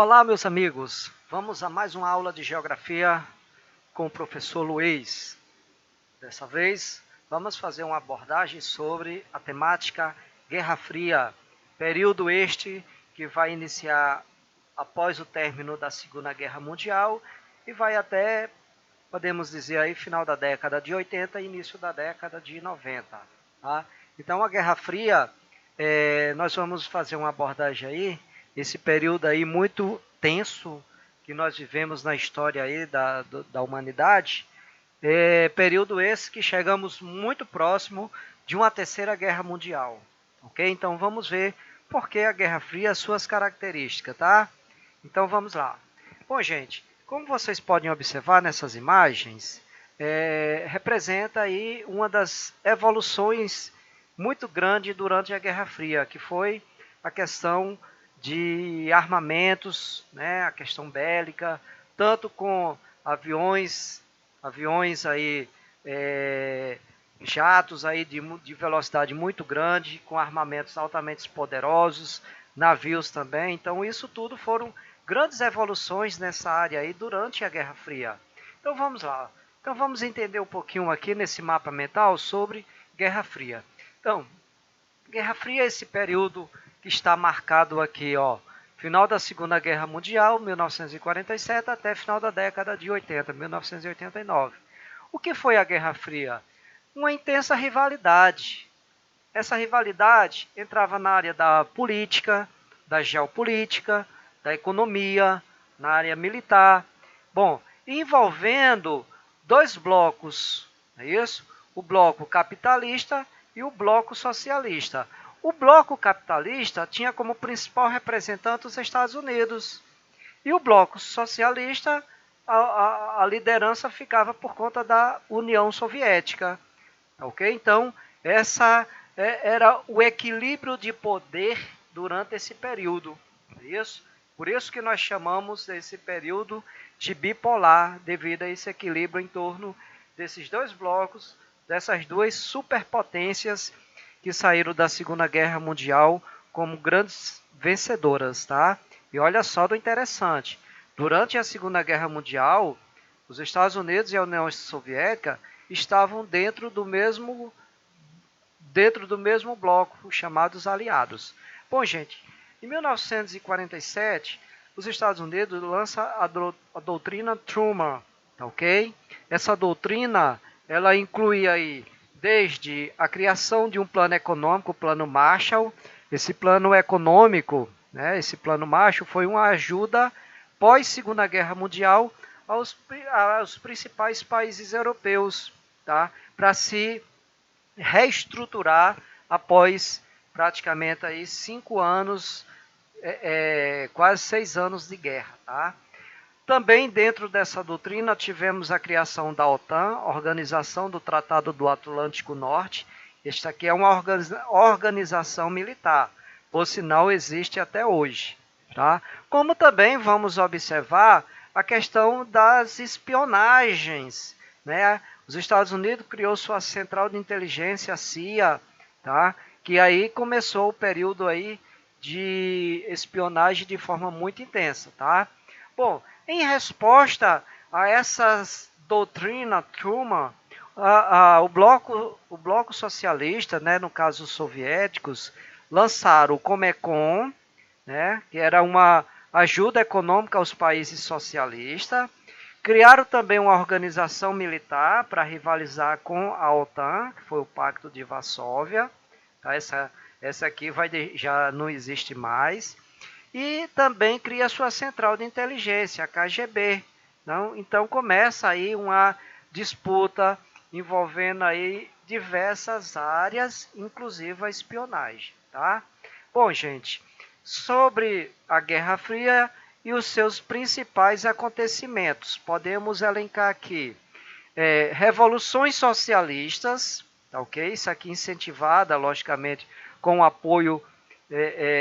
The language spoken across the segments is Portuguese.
Olá, meus amigos. Vamos a mais uma aula de geografia com o professor Luiz. Dessa vez, vamos fazer uma abordagem sobre a temática Guerra Fria, período este que vai iniciar após o término da Segunda Guerra Mundial e vai até, podemos dizer aí, final da década de 80 e início da década de 90. Tá? Então, a Guerra Fria, nós vamos fazer uma abordagem aí, esse período aí muito tenso que nós vivemos na história aí da humanidade, período esse que chegamos muito próximo de uma terceira guerra mundial, ok? Então vamos ver por que a Guerra Fria, as suas características, tá? Então vamos lá. Bom, gente, como vocês podem observar nessas imagens, representa aí uma das evoluções muito grande durante a Guerra Fria, que foi a questão de armamentos, né, a questão bélica, tanto com aviões aí, jatos aí de velocidade muito grande, com armamentos altamente poderosos, navios também. Então isso tudo foram grandes evoluções nessa área aí durante a Guerra Fria. Então vamos lá. Então vamos entender um pouquinho aqui nesse mapa mental sobre Guerra Fria. Então, Guerra Fria é esse período que está marcado aqui, ó, final da Segunda Guerra Mundial, 1947, até final da década de 80, 1989. O que foi a Guerra Fria? Uma intensa rivalidade. Essa rivalidade entrava na área da política, da geopolítica, da economia, na área militar. Bom, envolvendo dois blocos, não é isso? O bloco capitalista e o bloco socialista. O bloco capitalista tinha como principal representante os Estados Unidos. E o bloco socialista, a liderança ficava por conta da União Soviética. Ok? Então, essa era o equilíbrio de poder durante esse período. Isso? Por isso que nós chamamos esse período de bipolar, devido a esse equilíbrio em torno desses dois blocos, dessas duas superpotências que saíram da Segunda Guerra Mundial como grandes vencedoras, tá? E olha só do interessante. Durante a Segunda Guerra Mundial, os Estados Unidos e a União Soviética estavam dentro do mesmo bloco, chamados aliados. Bom, gente, em 1947, os Estados Unidos lançam a doutrina Truman, ok? Essa doutrina, ela inclui aí desde a criação de um plano econômico, o Plano Marshall. Esse plano econômico, né, esse Plano Marshall foi uma ajuda pós Segunda Guerra Mundial aos principais países europeus, tá, para se reestruturar após praticamente aí 5 anos, quase 6 anos de guerra. Tá? Também dentro dessa doutrina tivemos a criação da OTAN, Organização do Tratado do Atlântico Norte. Esta aqui é uma organização militar, por sinal existe até hoje. Tá? Como também vamos observar a questão das espionagens, né? Os Estados Unidos criou sua central de inteligência, a CIA, tá? Que aí começou o período aí de espionagem de forma muito intensa, tá? Bom, em resposta a essas doutrinas Truman, o bloco socialista, né, no caso os soviéticos, lançaram o Comecon, né, que era uma ajuda econômica aos países socialistas. Criaram também uma organização militar para rivalizar com a OTAN, que foi o Pacto de Varsóvia. Tá? Essa aqui já não existe mais. E também cria sua central de inteligência, a KGB. Não? Então começa aí uma disputa envolvendo aí diversas áreas, inclusive a espionagem. Tá? Bom, gente, sobre a Guerra Fria e os seus principais acontecimentos. Podemos elencar aqui revoluções socialistas, ok? Isso aqui incentivada, logicamente, com o apoio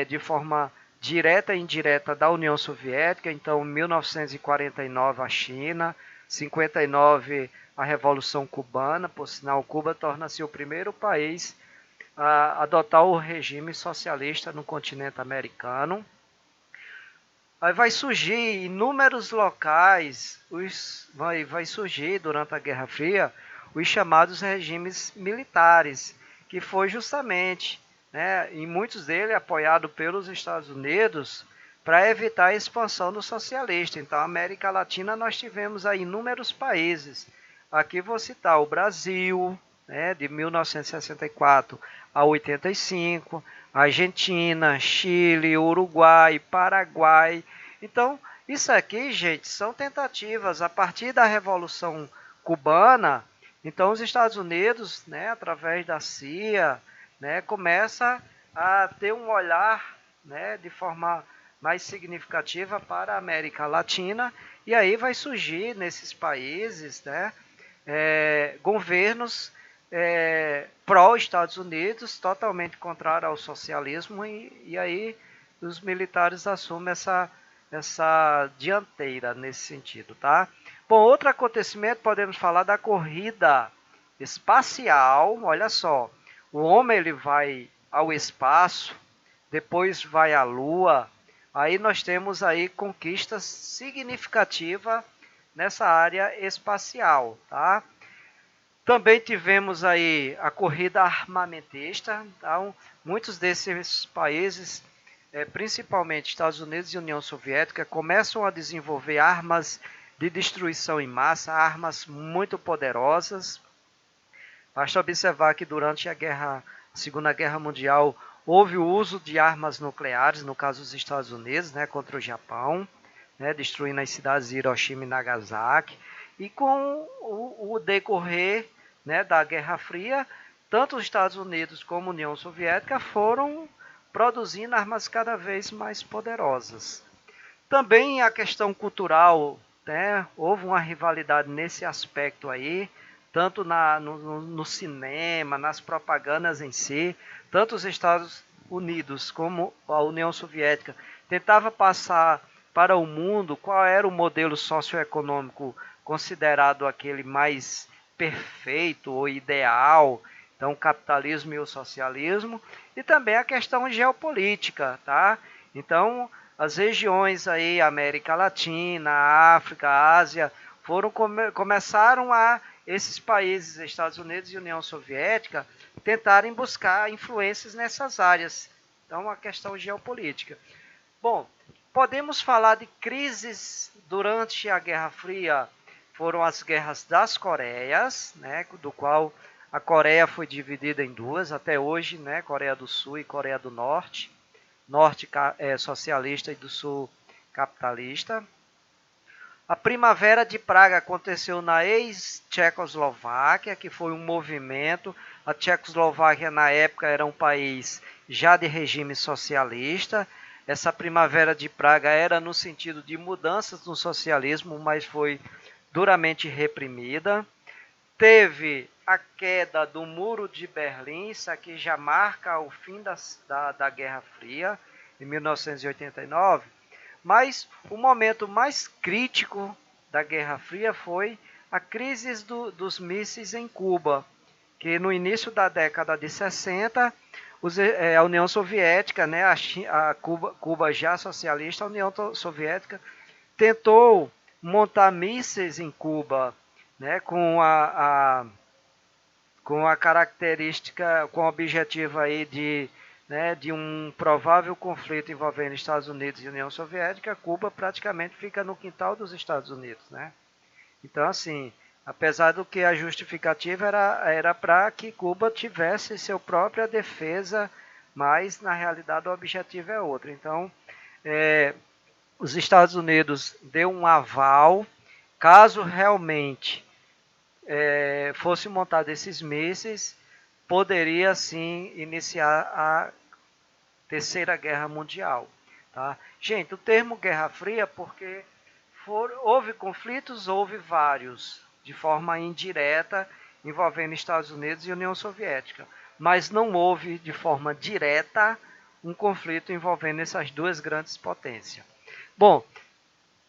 de forma direta e indireta da União Soviética. Então, 1949 a China, 59 a Revolução Cubana, por sinal, Cuba torna-se o primeiro país a adotar o regime socialista no continente americano. Aí vai surgir inúmeros locais, vai surgir durante a Guerra Fria os chamados regimes militares, que foi justamente, né, em muitos deles apoiado pelos Estados Unidos, para evitar a expansão do socialista. Então, na América Latina nós tivemos aí inúmeros países. Aqui vou citar o Brasil, né, de 1964 a 85, Argentina, Chile, Uruguai, Paraguai. Então, isso aqui, gente, são tentativas a partir da Revolução Cubana. Então, os Estados Unidos, né, através da CIA, né, começa a ter um olhar, né, de forma mais significativa para a América Latina, e aí vai surgir nesses países, né, governos pró-Estados Unidos, totalmente contrário ao socialismo, e aí os militares assumem essa dianteira nesse sentido, tá? Bom, outro acontecimento, podemos falar da corrida espacial. Olha só, o homem ele vai ao espaço, depois vai à Lua, aí nós temos aí conquistas significativas nessa área espacial, tá? Também tivemos aí a corrida armamentista. Então, muitos desses países, principalmente Estados Unidos e União Soviética, começam a desenvolver armas de destruição em massa, armas muito poderosas. Basta observar que durante a Segunda Guerra Mundial houve o uso de armas nucleares, no caso dos Estados Unidos, né, contra o Japão, né, destruindo as cidades de Hiroshima e Nagasaki. E com o decorrer, né, da Guerra Fria, tanto os Estados Unidos como a União Soviética foram produzindo armas cada vez mais poderosas. Também a questão cultural, né, houve uma rivalidade nesse aspecto aí, tanto no cinema, nas propagandas em si, tanto os Estados Unidos como a União Soviética tentava passar para o mundo qual era o modelo socioeconômico considerado aquele mais perfeito ou ideal, então o capitalismo e o socialismo, e também a questão geopolítica, tá? Então, as regiões aí, América Latina, África, Ásia, começaram a esses países, Estados Unidos e União Soviética, tentarem buscar influências nessas áreas. Então, a questão geopolítica. Bom, podemos falar de crises durante a Guerra Fria. Foram as guerras das Coreias, né, do qual a Coreia foi dividida em duas, até hoje, né, Coreia do Sul e Coreia do Norte. Norte socialista e do Sul capitalista. A Primavera de Praga aconteceu na ex-Tchecoslováquia, que foi um movimento. A Tchecoslováquia, na época, era um país já de regime socialista. Essa Primavera de Praga era no sentido de mudanças no socialismo, mas foi duramente reprimida. Teve a queda do Muro de Berlim, isso aqui já marca o fim da Guerra Fria, em 1989. Mas o momento mais crítico da Guerra Fria foi a crise dos mísseis em Cuba, que no início da década de 60, a União Soviética, né, Cuba já socialista, a União Soviética tentou montar mísseis em Cuba, né, com a característica, com o objetivo aí de um provável conflito envolvendo Estados Unidos e União Soviética. Cuba praticamente fica no quintal dos Estados Unidos, né? Então, assim, apesar do que a justificativa era para que Cuba tivesse sua própria defesa, mas na realidade o objetivo é outro. Então, os Estados Unidos deu um aval, caso realmente fosse montado esses mísseis, poderia sim iniciar a Terceira Guerra Mundial. Tá? Gente, o termo Guerra Fria porque houve conflitos, houve vários, de forma indireta, envolvendo Estados Unidos e União Soviética. Mas não houve, de forma direta, um conflito envolvendo essas duas grandes potências. Bom,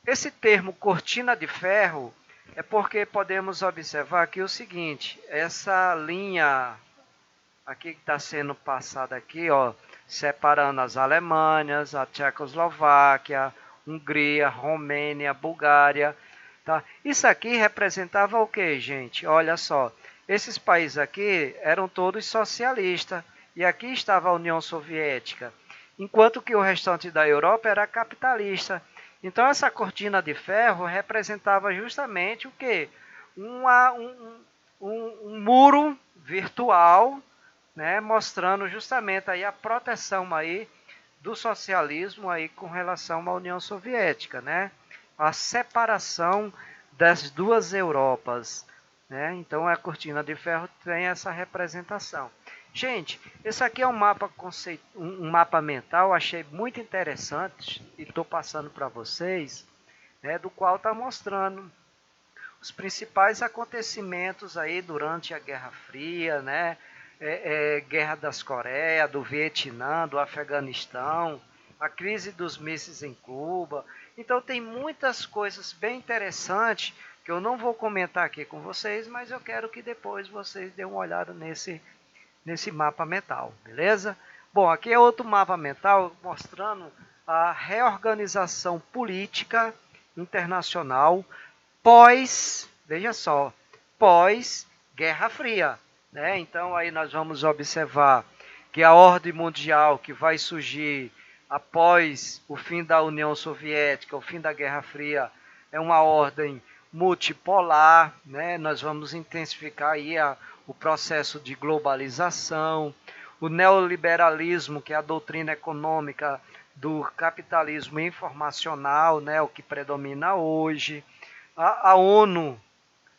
esse termo cortina de ferro é porque podemos observar aqui o seguinte, essa linha aqui que está sendo passada aqui, ó, separando as Alemanhas, a Tchecoslováquia, Hungria, Romênia, Bulgária. Tá? Isso aqui representava o que, gente? Olha só, esses países aqui eram todos socialistas e aqui estava a União Soviética, enquanto que o restante da Europa era capitalista. Então essa cortina de ferro representava justamente o que? Um muro virtual, né, mostrando justamente aí a proteção aí do socialismo aí com relação à União Soviética, né? A separação das duas Europas, né? Então a cortina de ferro tem essa representação. Gente, esse aqui é um mapa mental, achei muito interessante e estou passando para vocês, né, do qual está mostrando os principais acontecimentos aí durante a Guerra Fria, né? Guerra das Coreias, do Vietnã, do Afeganistão, a crise dos mísseis em Cuba. Então tem muitas coisas bem interessantes que eu não vou comentar aqui com vocês, mas eu quero que depois vocês dêem uma olhada nesse mapa mental, beleza? Bom, aqui é outro mapa mental mostrando a reorganização política internacional veja só, pós Guerra Fria, né? Então aí nós vamos observar que a ordem mundial que vai surgir após o fim da União Soviética, o fim da Guerra Fria, é uma ordem multipolar, né? Nós vamos intensificar aí o processo de globalização, o neoliberalismo, que é a doutrina econômica do capitalismo informacional, né? O que predomina hoje. A ONU,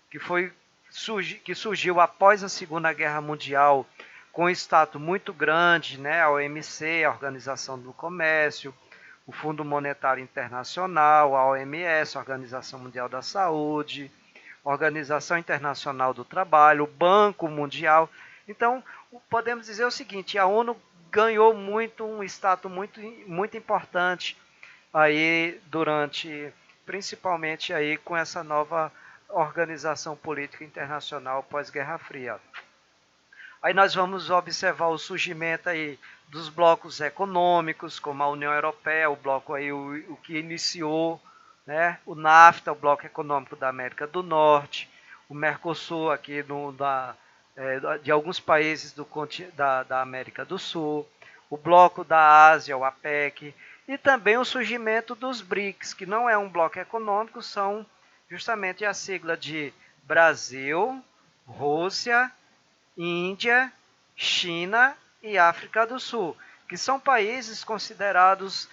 que surgiu após a Segunda Guerra Mundial, com status muito grande, né? A OMC, a Organização do Comércio, o Fundo Monetário Internacional, a OMS, a Organização Mundial da Saúde, a Organização Internacional do Trabalho, o Banco Mundial. Então, podemos dizer o seguinte, a ONU ganhou um status muito importante aí principalmente aí com essa nova organização política internacional pós-Guerra Fria. Aí nós vamos observar o surgimento aí dos blocos econômicos, como a União Europeia, o bloco aí o que iniciou, né, o NAFTA, o Bloco Econômico da América do Norte, o Mercosul aqui de alguns países da América do Sul, o Bloco da Ásia, o APEC, e também o surgimento dos BRICS, que não é um bloco econômico, são justamente a sigla de Brasil, Rússia, Índia, China e África do Sul, que são países considerados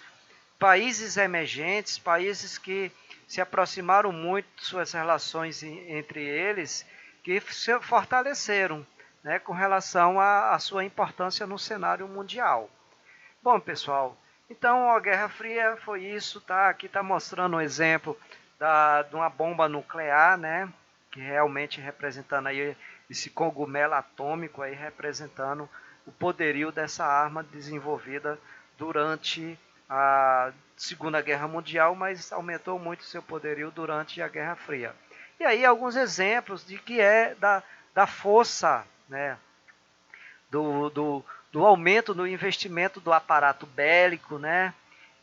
países emergentes, países que se aproximaram muito de suas relações entre eles, que se fortaleceram, né, com relação à sua importância no cenário mundial. Bom, pessoal, então a Guerra Fria foi isso, tá? Aqui está mostrando um exemplo de uma bomba nuclear, né? Que realmente representando aí esse cogumelo atômico aí representando o poderio dessa arma desenvolvida durante a Segunda Guerra Mundial, mas aumentou muito seu poderio durante a Guerra Fria. E aí alguns exemplos de que é da força, né? Do aumento no investimento do aparato bélico, né?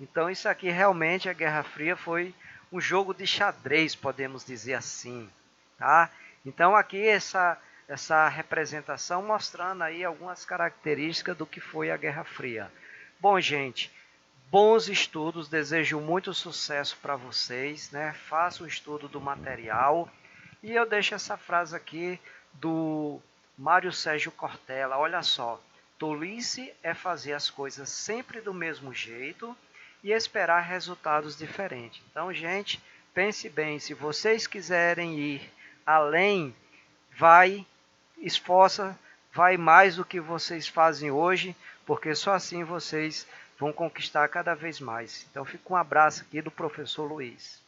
Então isso aqui realmente, a Guerra Fria foi um jogo de xadrez, podemos dizer assim, tá? Então aqui essa representação mostrando aí algumas características do que foi a Guerra Fria. Bom, gente, bons estudos, desejo muito sucesso para vocês, né? Faça o estudo do material e eu deixo essa frase aqui do Mário Sérgio Cortella, olha só, tolice é fazer as coisas sempre do mesmo jeito e esperar resultados diferentes. Então, gente, pense bem, se vocês quiserem ir além, vai mais do que vocês fazem hoje, porque só assim vocês vão conquistar cada vez mais. Então, fica um abraço aqui do professor Luiz.